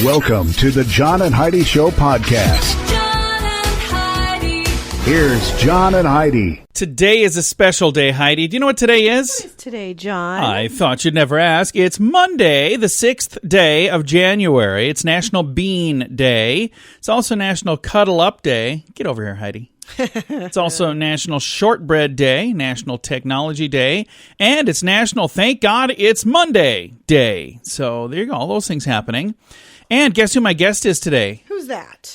Welcome to the John and Heidi Show podcast. John and Heidi. Here's John and Heidi. Today is a special day, Heidi. Do you know what today is? What is today, John? I thought you'd never ask. It's Monday, the 6th day of January. It's National Bean Day. It's also National Cuddle Up Day. Get over here, Heidi. It's also National Shortbread Day, National Technology Day, and it's National Thank God It's Monday Day. So there you go, all those things happening. And guess who my guest is today? Who's that?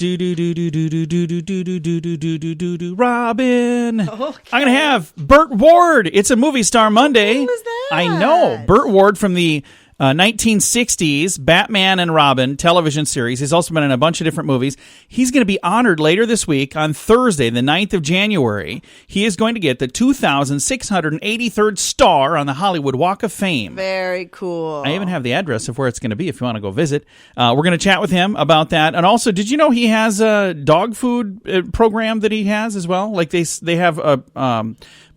Robin. Okay. I'm going to have BurtWard. It's a movie star Monday. Who is that? I know. BurtWard from the 1960s Batman and Robin television series. He's also been in a bunch of different movies. He's going to be honored later this week on Thursday, the 9th of January. He is going to get the 2,683rd star on the Hollywood Walk of Fame. Very cool. I even have the address of where it's going to be if you want to go visit. We're going to chat with him about that. And also, did you know he has a dog food program that he has as well? Like they have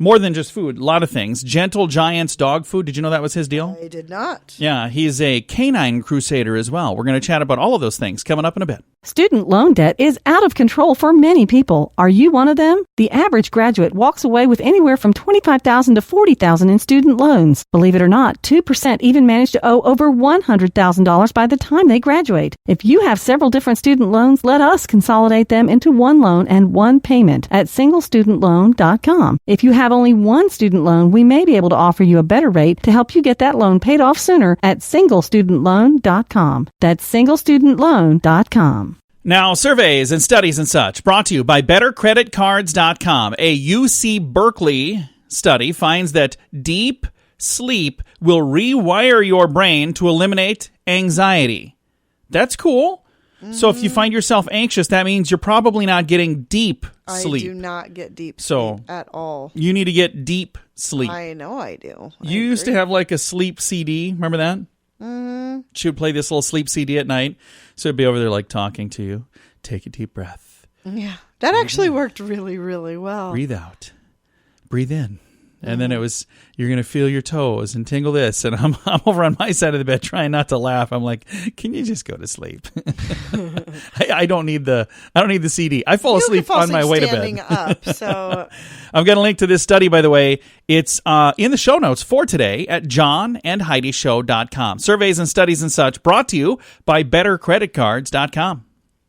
more than just food, a lot of things. Gentle Giants dog food. Did you know that was his deal? I did not. Yeah, he's a canine crusader as well. We're going to chat about all of those things coming up in a bit. Student loan debt is out of control for many people. Are you one of them? The average graduate walks away with anywhere from $25,000 to $40,000 in student loans. Believe it or not, 2% even manage to owe over $100,000 by the time they graduate. If you have several different student loans, let us consolidate them into one loan and one payment at singlestudentloan.com. If you have only one student loan, we may be able to offer you a better rate to help you get that loan paid off sooner at singlestudentloan.com. That's singlestudentloan.com. Now, surveys and studies and such brought to you by BetterCreditCards.com. A UC Berkeley study finds that deep sleep will rewire your brain to eliminate anxiety. That's cool. Mm-hmm. So if you find yourself anxious, that means you're probably not getting deep sleep. I do not get deep So sleep at all. You need to get deep sleep. I know I do. You used to have like a sleep CD. Remember that? Mm-hmm. She would play this little sleep CD at night. So it'd be over there like talking to you. Take a deep breath. Yeah. That actually worked really, really well. Breathe out. Breathe in. And then it was, you're going to feel your toes and tingle this. And I'm over on my side of the bed trying not to laugh. I'm like, can you just go to sleep? I don't need the CD. I fall asleep on my way to bed. Standing up, so I'm going to link to this study, by the way. It's in the show notes for today at johnandheidishow.com. Surveys and studies and such brought to you by bettercreditcards.com.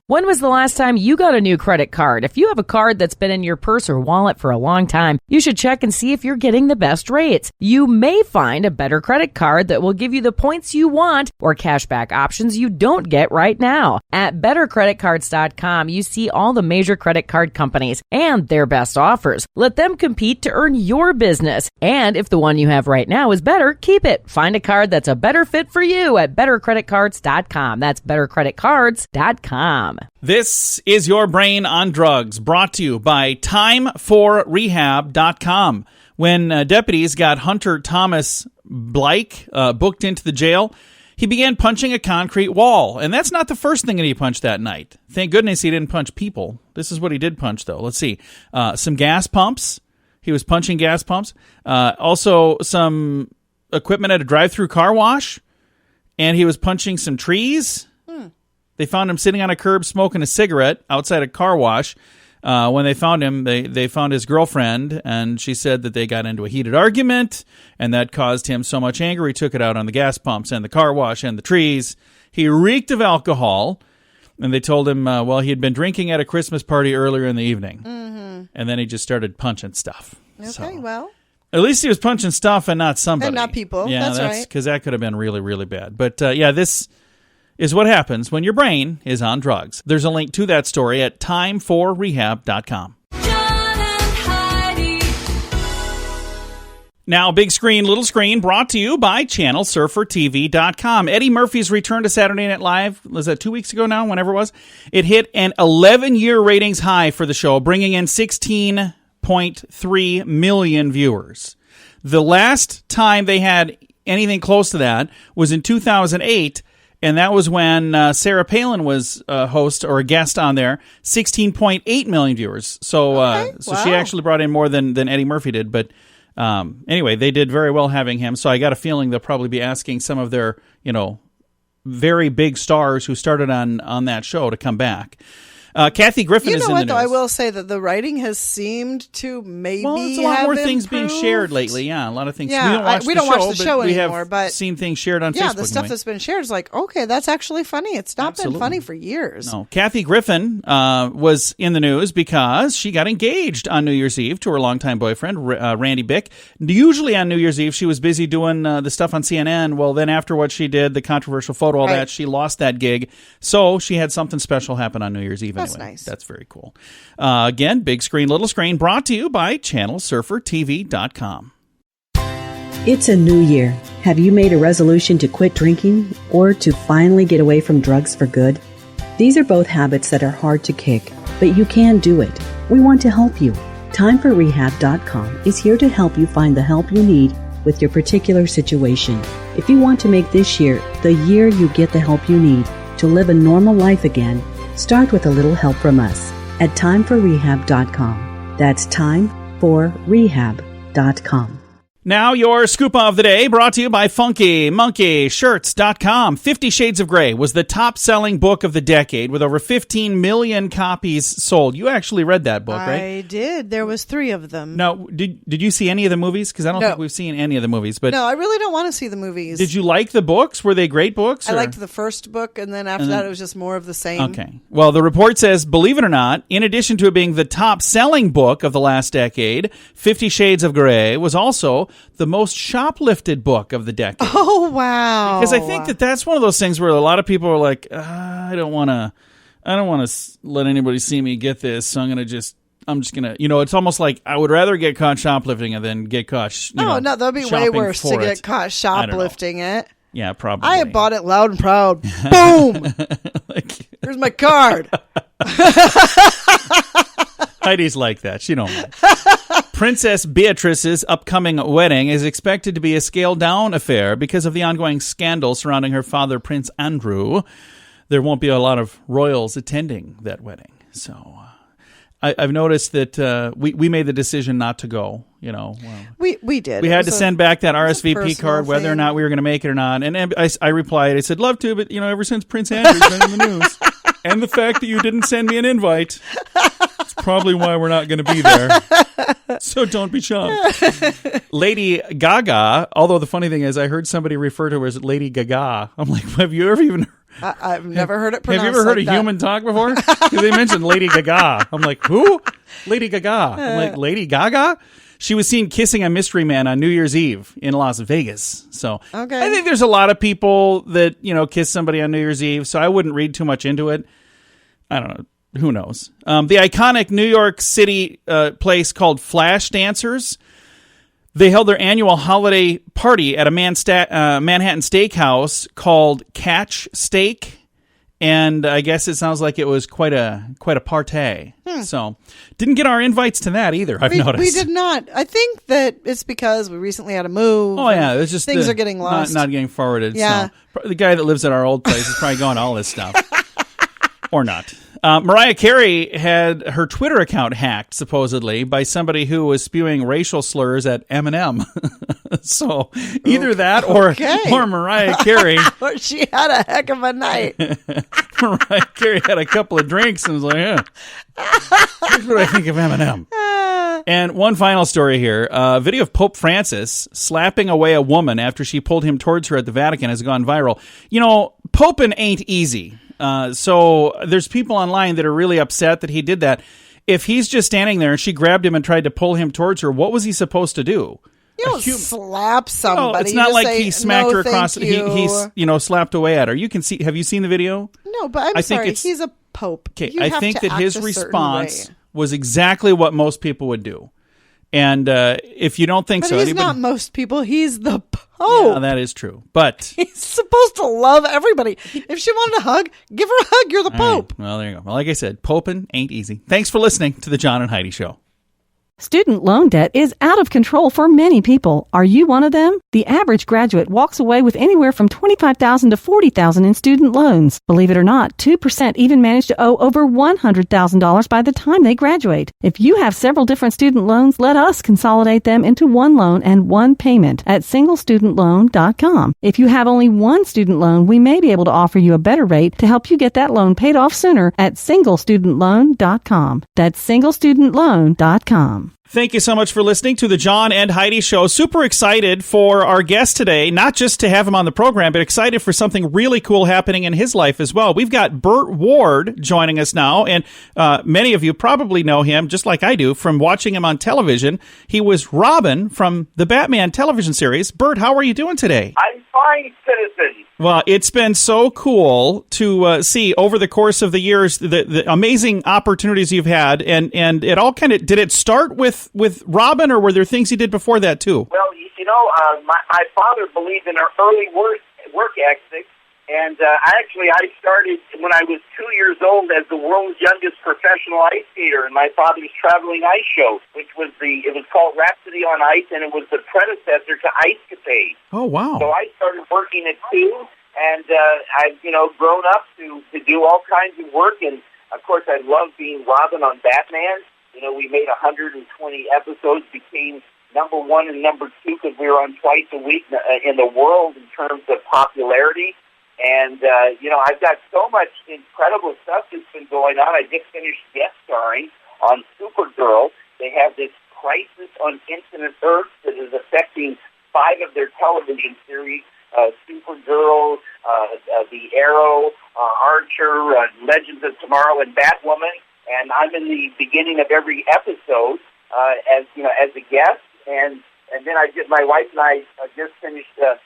When was the last time you got a new credit card? If you have a card that's been in your purse or wallet for a long time, you should check and see if you're getting the best rates. You may find a better credit card that will give you the points you want or cashback options you don't get right now. At bettercreditcards.com, you see all the major credit card companies and their best offers. Let them compete to earn your business. And if the one you have right now is better, keep it. Find a card that's a better fit for you at bettercreditcards.com. That's bettercreditcards.com. This is Your Brain on Drugs, brought to you by timeforrehab.com. When deputies got Hunter Thomas Blake booked into the jail, he began punching a concrete wall. And that's not the first thing that he punched that night. Thank goodness he didn't punch people. This is what he did punch, though. Let's see. Some gas pumps. He was punching gas pumps. Also, some equipment at a drive-through car wash. And he was punching some trees. They found him sitting on a curb smoking a cigarette outside a car wash. When they found him, they found his girlfriend, and she said that they got into a heated argument, and that caused him so much anger he took it out on the gas pumps and the car wash and the trees. He reeked of alcohol, and they told him, he had been drinking at a Christmas party earlier in the evening. Mm-hmm. And then he just started punching stuff. Okay, well. At least he was punching stuff and not somebody. And not people. Yeah, that's right. Because that could have been really, really bad. But this is what happens when your brain is on drugs. There's a link to that story at timeforrehab.com. John and Heidi. Now, big screen, little screen, brought to you by ChannelSurferTV.com. Eddie Murphy's return to Saturday Night Live, was that 2 weeks ago now, whenever it was? It hit an 11-year ratings high for the show, bringing in 16.3 million viewers. The last time they had anything close to that was in 2008, and that was when Sarah Palin was a host or a guest on there, 16.8 million viewers. So Wow. she actually brought in more than Eddie Murphy did. But anyway, they did very well having him. So I got a feeling they'll probably be asking some of their, very big stars who started on that show to come back. Kathy Griffin You is know in what, the though? news. I will say that the writing has seemed to maybe Well, it's a lot have more things being improved. shared lately. Yeah, a lot of things. Yeah, we don't watch the show, show we anymore, have but seen things shared on Yeah, Facebook. the stuff that's been shared is like, okay, that's actually funny. It's not Absolutely. been funny for years. No, Kathy Griffin was in the news because she got engaged on New Year's Eve to her longtime boyfriend, Randy Bick. Usually on New Year's Eve, she was busy doing the stuff on CNN. Well, then after what she did, the controversial photo, all Right. that, she lost that gig. So she had something special happen on New Year's Eve That's anyway. nice. That's very cool. Again, big screen, little screen, brought to you by ChannelSurferTV.com. It's a new year. Have you made a resolution to quit drinking or to finally get away from drugs for good? These are both habits that are hard to kick, but you can do it. We want to help you. TimeForRehab.com is here to help you find the help you need with your particular situation. If you want to make this year the year you get the help you need to live a normal life again, start with a little help from us at TimeForRehab.com. That's TimeForRehab.com. Now, your scoop of the day brought to you by FunkyMonkeyShirts.com. 50 Shades of Grey was the top-selling book of the decade with over 15 million copies sold. You actually read that book, right? I did. There was 3 of them. Now, did you see any of the movies? Because I don't No. think we've seen any of the movies. But No, I really don't want to see the movies. did you like the books? Were they great books? I or- liked the first book, and then after that, it was just more of the same. Okay. Well, the report says, believe it or not, in addition to it being the top-selling book of the last decade, 50 Shades of Grey was also the most shoplifted book of the decade. Oh, wow. Because I think that's one of those things where a lot of people are like, I don't want to let anybody see me get this, so I'm just going to, it's almost like I would rather get caught shoplifting than get caught, No, that'd be way shopping worse to for get it. caught shoplifting it. Yeah, probably. I had bought it loud and proud. Boom! Here's my card. Heidi's like that. She don't mind. Princess Beatrice's upcoming wedding is expected to be a scaled-down affair because of the ongoing scandal surrounding her father, Prince Andrew. There won't be a lot of royals attending that wedding. So I've noticed that we made the decision not to go. We did. We It had was to a- send back that it was a RSVP personal card, whether or thing. not we were going to make it or not. And I replied, I said, love to, but, ever since Prince Andrew's been in the news, and the fact that you didn't send me an invite, it's probably why we're not going to be there. So don't be shocked. Lady Gaga, although the funny thing is, I heard somebody refer to her as Lady Gaga. I'm like, have you ever even I've never heard it have pronounced you ever heard like a human talk before? 'Cause they mentioned Lady Gaga. I'm like, who? Lady Gaga. I'm like, Lady Gaga? She was seen kissing a mystery man on New Year's Eve in Las Vegas. So Okay. I think there's a lot of people that, kiss somebody on New Year's Eve. So I wouldn't read too much into it. I don't know. Who knows? The iconic New York City place called Flash Dancers, they held their annual holiday party at a Manhattan steakhouse called Catch Steak. And I guess it sounds like it was quite a party. So didn't get our invites to that either, I've noticed. We did not. I think that it's because we recently had a move. Oh, yeah. It's just things are getting lost. Not getting forwarded. Yeah. So the guy that lives at our old place is probably going all this stuff. Or not. Mariah Carey had her Twitter account hacked, supposedly, by somebody who was spewing racial slurs at Eminem. So either that or Mariah Carey. Or she had a heck of a night. Mariah Carey had a couple of drinks and was like, yeah, here's what I think of Eminem. And one final story here. A video of Pope Francis slapping away a woman after she pulled him towards her at the Vatican has gone viral. Poping ain't easy. So there's people online that are really upset that he did that. If he's just standing there and she grabbed him and tried to pull him towards her, what was he supposed to do? You don't slap somebody. No, it's You not just like say, he smacked "No, her across. thank you." He's slapped away at her. You can see. Have you seen the video? No, but I think it's- he's a pope. Okay, You I have think to that act his a certain response way. was exactly what most people would do. And if you don't think But so, he's anybody, not most people. He's the pope. yeah, that is true. But He's supposed to love everybody. If she wanted a hug, give her a hug. You're the all right, pope. well, there you go. Well, like I said, poping ain't easy. Thanks for listening to the John and Heidi Show. Student loan debt is out of control for many people. Are you one of them? The average graduate walks away with anywhere from $25,000 to $40,000 in student loans. Believe it or not, 2% even manage to owe over $100,000 by the time they graduate. If you have several different student loans, let us consolidate them into one loan and one payment at singlestudentloan.com. If you have only one student loan, we may be able to offer you a better rate to help you get that loan paid off sooner at singlestudentloan.com. That's singlestudentloan.com. Thank you so much for listening to the John and Heidi Show. Super excited for our guest today, not just to have him on the program, but excited for something really cool happening in his life as well. We've got Burt Ward joining us now, and many of you probably know him, just like I do, from watching him on television. He was Robin from the Batman television series. Burt, how are you doing today? I'm fine, citizen. Well, it's been so cool to see over the course of the years the amazing opportunities you've had, and it all kind of, did it start with Robin, or were there things you did before that too? Well, my father believed in our early work ethic, and I started when I was 2 years old as the world's youngest professional ice skater in my father's traveling ice show, which was it was called Rhapsody on Ice, and it was the predecessor to Ice Capade. Oh, wow. So I started working at 2, and I've grown up to do all kinds of work, and of course I love being Robin on Batman. We made 120 episodes, became number 1 and number 2 because we were on twice a week in the world in terms of popularity. And, I've got so much incredible stuff that's been going on. I just finished guest starring on Supergirl. They have this crisis on Infinite Earth that is affecting 5 of their television series, Supergirl, The Arrow, Archer, Legends of Tomorrow, and Batwoman. And I'm in the beginning of every episode as a guest. And then my wife and I just finished the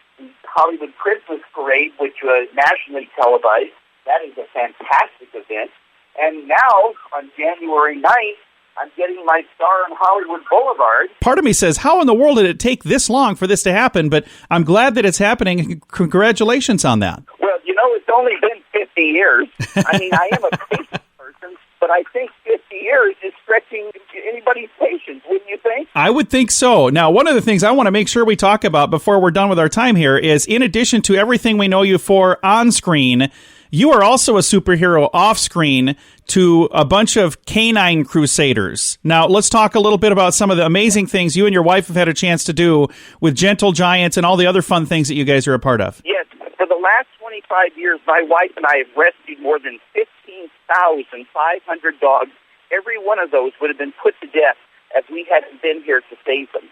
Hollywood Christmas Parade, which was nationally televised. That is a fantastic event. And now, on January 9th, I'm getting my star on Hollywood Boulevard. Part of me says, how in the world did it take this long for this to happen? But I'm glad that it's happening. Congratulations on that. Well, it's only been 50 years. I mean, I am a patient person, but I think 50 years is stretching anybody's patience, wouldn't you think? I would think so. Now, one of the things I want to make sure we talk about before we're done with our time here is, in addition to everything we know you for on screen, you are also a superhero off screen to a bunch of canine crusaders. Now, let's talk a little bit about some of the amazing things you and your wife have had a chance to do with Gentle Giants and all the other fun things that you guys are a part of. Yes. For the last 25 years, my wife and I have rescued more than 15,500 dogs. Every one of those would have been put to death if we hadn't been here to save them.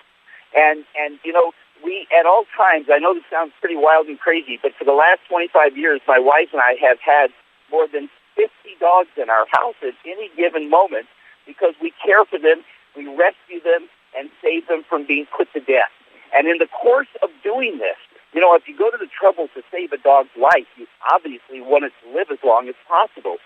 And we, at all times, I know this sounds pretty wild and crazy, but for the last 25 years, my wife and I have had more than 50 dogs in our house at any given moment because we care for them, we rescue them, and save them from being put to death. And in the course of doing this, if you go to the trouble to save a dog's life, you obviously want it to live as long as possible.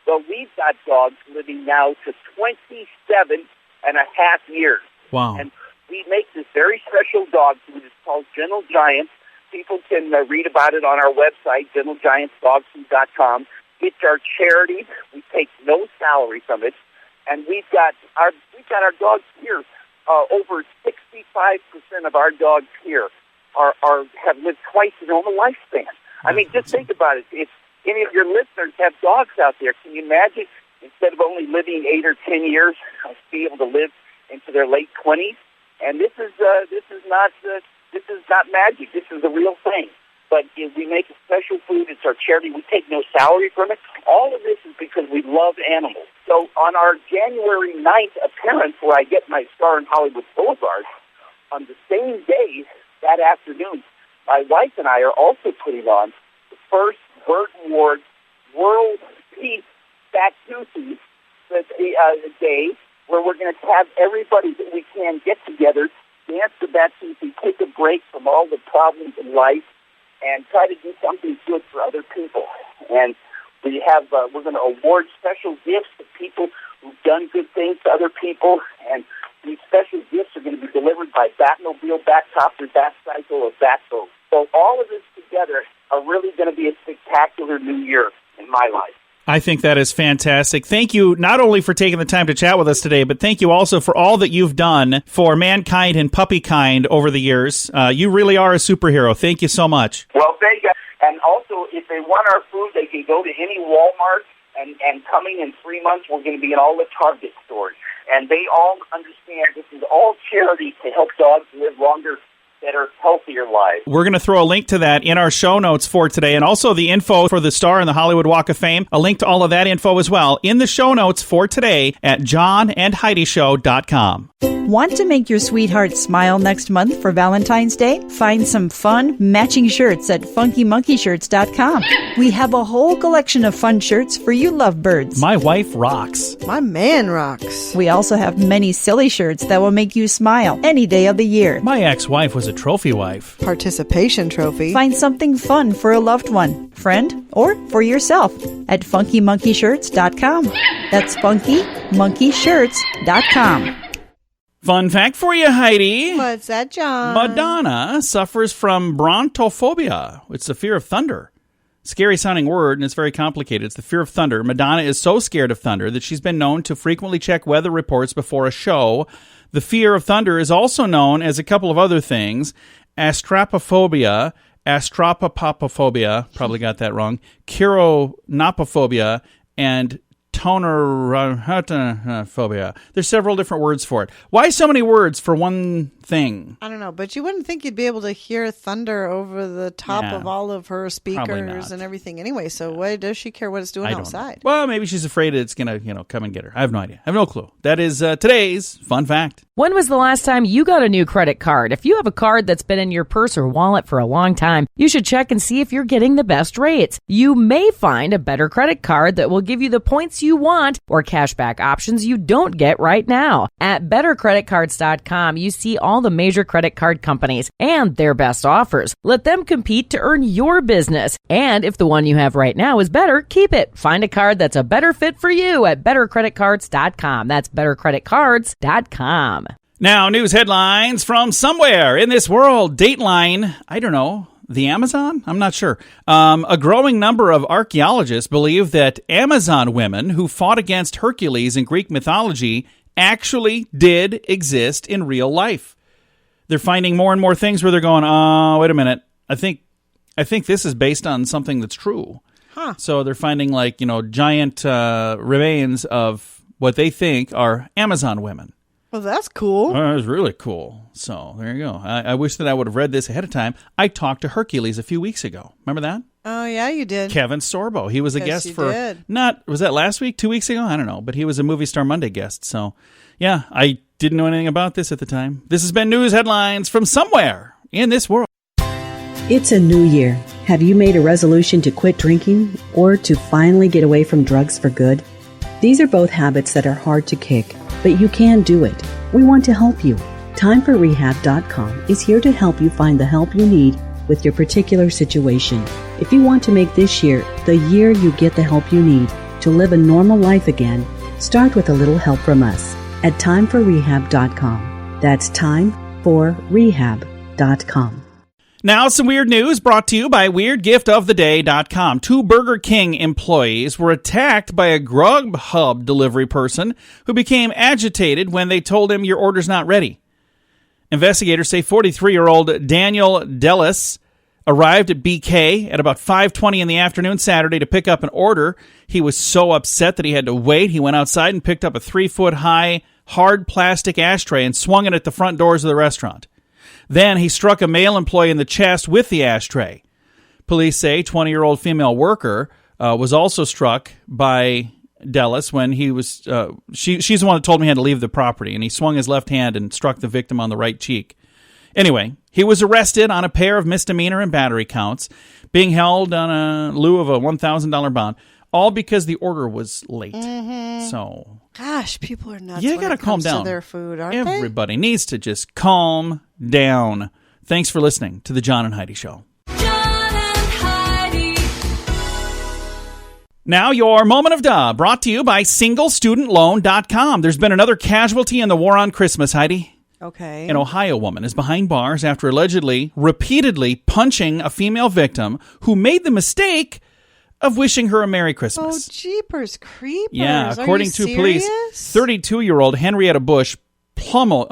So we've got dogs living now to 27 and a half years. Wow. And we make this very special dog food. It's called Gentle Giants. People can read about it on our website, gentlegiantsdogfood.com. It's our charity. We take no salary from it. And we've got our dogs here. Over 65% of our dogs here have lived twice their normal lifespan. I mean, just think about it. If any of your listeners have dogs out there, can you imagine, instead of only living 8 or 10 years, be able to live into their late 20s? And this is not magic. This is the real thing. But we make a special food. It's our charity. We take no salary from it. All of this is because we love animals. So on our January 9th appearance, where I get my star in Hollywood Boulevard, on the same day, that afternoon, my wife and I are also putting on the first BurtWard World Peace Batusi Day, where we're going to have everybody that we can get together, dance the Batusi, take a break from all the problems in life, and try to do something good for other people. And we're going to award special gifts to people who've done good things to other people, and these special gifts are going to be delivered by Batmobile, Batcopter, Batcycle, or Batboat. So all of this together are really going to be a spectacular new year in my life. I think that is fantastic. Thank you not only for taking the time to chat with us today, but thank you also for all that you've done for mankind and puppykind over the years. You really are a superhero. Thank you so much. Well, thank you. And also, if they want our food, they can go to any Walmart, and coming in 3 months, we're going to be in all the Target stores. And they all understand this is all charity to help dogs live longer, better, healthier lives. We're going to throw a link to that in our show notes for today, and also the info for the star in the Hollywood Walk of Fame, a link to all of that info as well in the show notes for today at johnandheidishow.com. Want to make your sweetheart smile next month for Valentine's Day? Find some fun, matching shirts at funkymonkeyshirts.com. We have a whole collection of fun shirts for you lovebirds. My wife rocks. My man rocks. We also have many silly shirts that will make you smile any day of the year. My ex-wife was a trophy wife. Participation trophy. Find something fun for a loved one, friend, or for yourself at funkymonkeyshirts.com. That's funkymonkeyshirts.com. Fun fact for you, Heidi. What's that, John? Madonna suffers from brontophobia. It's the fear of thunder. Scary sounding word, and it's very complicated. It's the fear of thunder. Madonna is so scared of thunder that she's been known to frequently check weather reports before a show. The fear of thunder is also known as a couple of other things: astropophobia, astropopophobia, probably got that wrong, chironopophobia, and tonerophobia. There's several different words for it. Why so many words for one thing? I don't know, but you wouldn't think you'd be able to hear thunder over the top of all of her speakers and everything anyway. So why does she care what it's doing outside? Well, maybe she's afraid it's going to, come and get her. I have no idea. I have no clue. That is today's fun fact. When was the last time you got a new credit card? If you have a card that's been in your purse or wallet for a long time, you should check and see if you're getting the best rates. You may find a better credit card that will give you the points you want or cashback options you don't get right now. At bettercreditcards.com, you see all the major credit card companies and their best offers. Let them compete to earn your business. And if the one you have right now is better, keep it. Find a card that's a better fit for you at bettercreditcards.com. That's bettercreditcards.com. Now, news headlines from somewhere in this world. Dateline, I don't know, the Amazon? I'm not sure. A growing number of archaeologists believe that Amazon women who fought against Hercules in Greek mythology actually did exist in real life. They're finding more and more things where they're going, oh, wait a minute. I think this is based on something that's true. Huh. So they're finding giant remains of what they think are Amazon women. Well, that's cool. That was really cool. So there you go. I wish that I would have read this ahead of time. I talked to Hercules a few weeks ago. Remember that? Oh, yeah, you did. Kevin Sorbo. He was a guest for did. was that last week, 2 weeks ago? I don't know. But he was a Movie Star Monday guest. So yeah, I didn't know anything about this at the time. This has been news headlines from somewhere in this world. It's a new year. Have you made a resolution to quit drinking or to finally get away from drugs for good? These are both habits that are hard to kick, but you can do it. We want to help you. TimeForRehab.com is here to help you find the help you need with your particular situation. If you want to make this year the year you get the help you need to live a normal life again, start with a little help from us at TimeForRehab.com. That's TimeForRehab.com. Now, some weird news brought to you by WeirdGiftOfTheDay.com. 2 Burger King employees were attacked by a Grubhub delivery person who became agitated when they told him your order's not ready. Investigators say 43-year-old Daniel Dellis arrived at BK at about 5:20 in the afternoon Saturday to pick up an order. He was so upset that he had to wait. He went outside and picked up a 3-foot-high hard plastic ashtray and swung it at the front doors of the restaurant. Then he struck a male employee in the chest with the ashtray. Police say 20-year-old female worker was also struck by Dellis when he was... she's the one that told me he had to leave the property, and he swung his left hand and struck the victim on the right cheek. Anyway, he was arrested on a pair of misdemeanor and battery counts, being held on a lieu of a $1,000 bond, all because the order was late. Mm-hmm. So... Gosh, people are nuts. You got to calm down. To their food, aren't Everybody needs to just calm down. Thanks for listening to the John and Heidi Show. John and Heidi. Now, your moment of duh, brought to you by SingleStudentLoan.com. There's been another casualty in the war on Christmas, Heidi. Okay. An Ohio woman is behind bars after allegedly, repeatedly punching a female victim who made the mistake of wishing her a Merry Oh, Christmas. jeepers creepers. Yeah, Are according you to serious? police, 32-year-old Henrietta Bush pummeled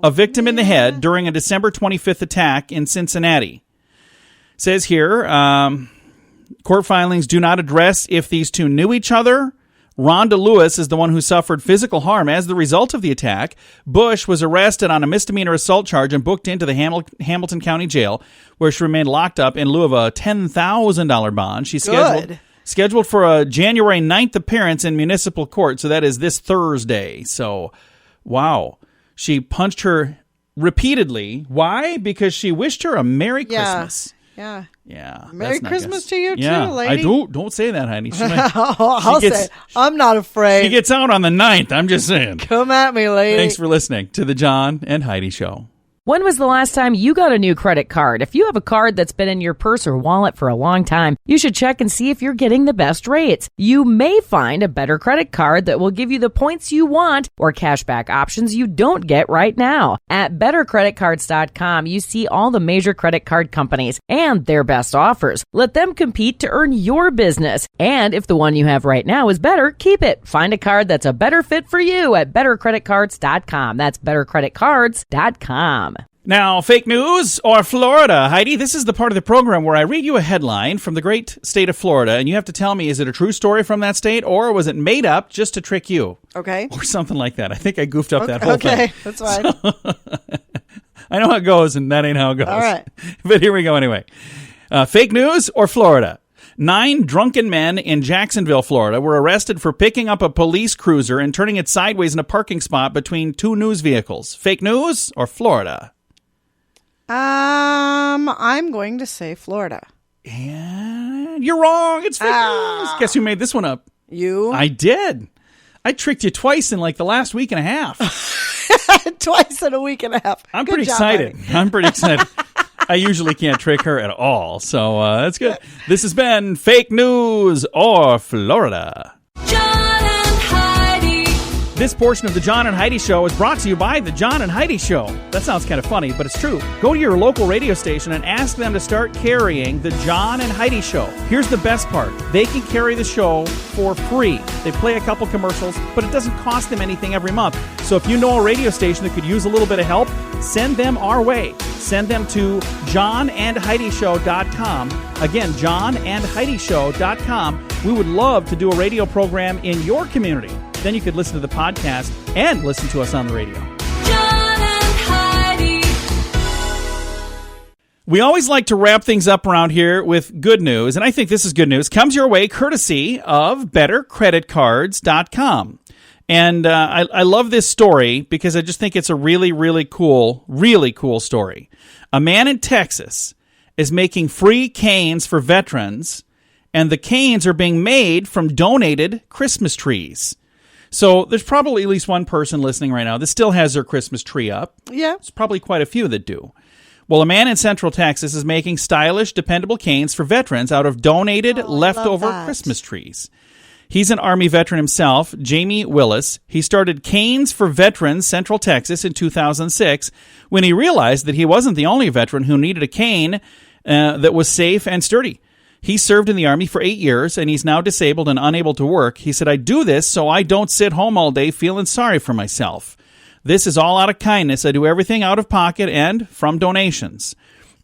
a victim in the head during a December 25th attack in Cincinnati. Says here, court filings do not address if these two knew each other. Rhonda Lewis is the one who suffered physical harm as the result of the attack. Bush was arrested on a misdemeanor assault charge and booked into the Hamilton County Jail, where she remained locked up in lieu of a $10,000 bond. She's scheduled for a January 9th appearance in municipal court, so that is this Thursday. So, wow. She punched her repeatedly. Why? Because she wished her a Merry Christmas. Yeah. Yeah. Merry Christmas to you too, I lady. do. Don't say that, honey. I'll say it. I'm not afraid. She gets out on the 9th. I'm just saying. Come at me, lady. Thanks for listening to the John and Heidi Show. When was the last time you got a new credit card? If you have a card that's been in your purse or wallet for a long time, you should check and see if you're getting the best rates. You may find a better credit card that will give you the points you want or cashback options you don't get right now. At bettercreditcards.com, you see all the major credit card companies and their best offers. Let them compete to earn your business. And if the one you have right now is better, keep it. Find a card that's a better fit for you at bettercreditcards.com. That's bettercreditcards.com. Now, fake news or Florida? Heidi, this is the part of the program where I read you a headline from the great state of Florida, and you have to tell me, is it a true story from that state, or was it made up just to trick you? Okay. Or something like that. I think I goofed up that whole thing. Okay, that's fine. I know how it goes, and that ain't how it goes. All right. But here we go anyway. Fake news or Florida? 9 drunken men in Jacksonville, Florida, were arrested for picking up a police cruiser and turning it sideways in a parking spot between 2 news vehicles. Fake news or Florida? I'm going to say Florida. And you're wrong. It's fake news. Guess who made this one up? You? I did. I tricked you twice in like the last week and a half. Twice in a week and a half. I'm Good pretty job, excited. buddy. I'm pretty excited. I usually can't trick her at all, so that's good. This has been Fake News or Florida. John and Heidi. This portion of the John and Heidi Show is brought to you by the John and Heidi Show. That sounds kind of funny, but it's true. Go to your local radio station and ask them to start carrying the John and Heidi Show. Here's the best part. They can carry the show for free. They play a couple commercials, but it doesn't cost them anything every month. So if you know a radio station that could use a little bit of help, send them our way. Send them to johnandheidishow.com. Again, johnandheidishow.com. We would love to do a radio program in your community. Then you could listen to the podcast and listen to us on the radio. John and Heidi. We always like to wrap things up around here with good news, and I think this is good news. Comes your way courtesy of bettercreditcards.com. And I love this story because I just think it's a really cool story. A man in Texas is making free canes for veterans, and the canes are being made from donated Christmas trees. So there's probably at least one person listening right now that still has their Christmas tree up. Yeah. It's probably quite a few that do. Well, a man in Central Texas is making stylish, dependable canes for veterans out of donated leftover Christmas trees. He's an Army veteran himself, Jamie Willis. He started Canes for Veterans Central Texas in 2006 when he realized that he wasn't the only veteran who needed a cane that was safe and sturdy. He served in the Army for 8 years, and he's now disabled and unable to work. He said, I do this so I don't sit home all day feeling sorry for myself. This is all out of kindness. I do everything out of pocket and from donations.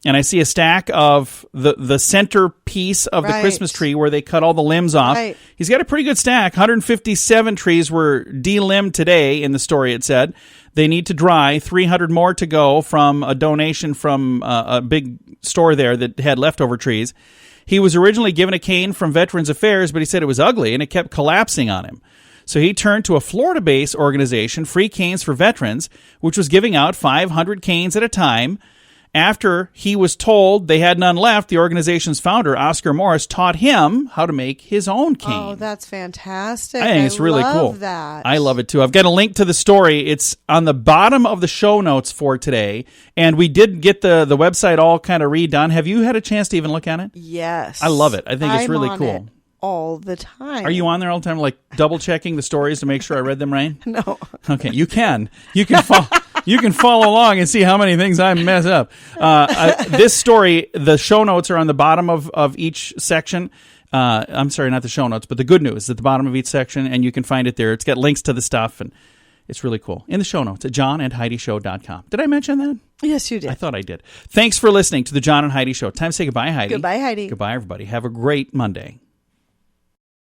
And I see a stack of the center piece of the Christmas tree where they cut all the limbs off. Right. He's got a pretty good stack. 157 trees were de-limbed today in the story, it said. They need to dry. 300 more to go from a donation from a big store there that had leftover trees. He was originally given a cane from Veterans Affairs, but he said it was ugly and it kept collapsing on him. So he turned to a Florida-based organization, Free Canes for Veterans, which was giving out 500 canes at a time. After he was told they had none left, the organization's founder, Oscar Morris, taught him how to make his own cane. Oh, that's fantastic. I think it's really cool. That. I love it too. I've got a link to the story. It's on the bottom of the show notes for today. And we did get the website all kind of redone. Have you had a chance to even look at it? Yes. I love it. I think it's really I'm on cool. it all the time. Are you on there all the time, like double checking the stories to make sure I read them right? No. Okay, you can. You can follow. You can follow along and see how many things I mess up. This story, the show notes are on the bottom of each section. I'm sorry, not the show notes, but the good news at the bottom of each section, and you can find it there. It's got links to the stuff, and it's really cool. In the show notes at johnandheidishow.com. Did I mention that? Yes, you did. I thought I did. Thanks for listening to the John and Heidi Show. Time to say goodbye, Heidi. Goodbye, Heidi. Goodbye, everybody. Have a great Monday.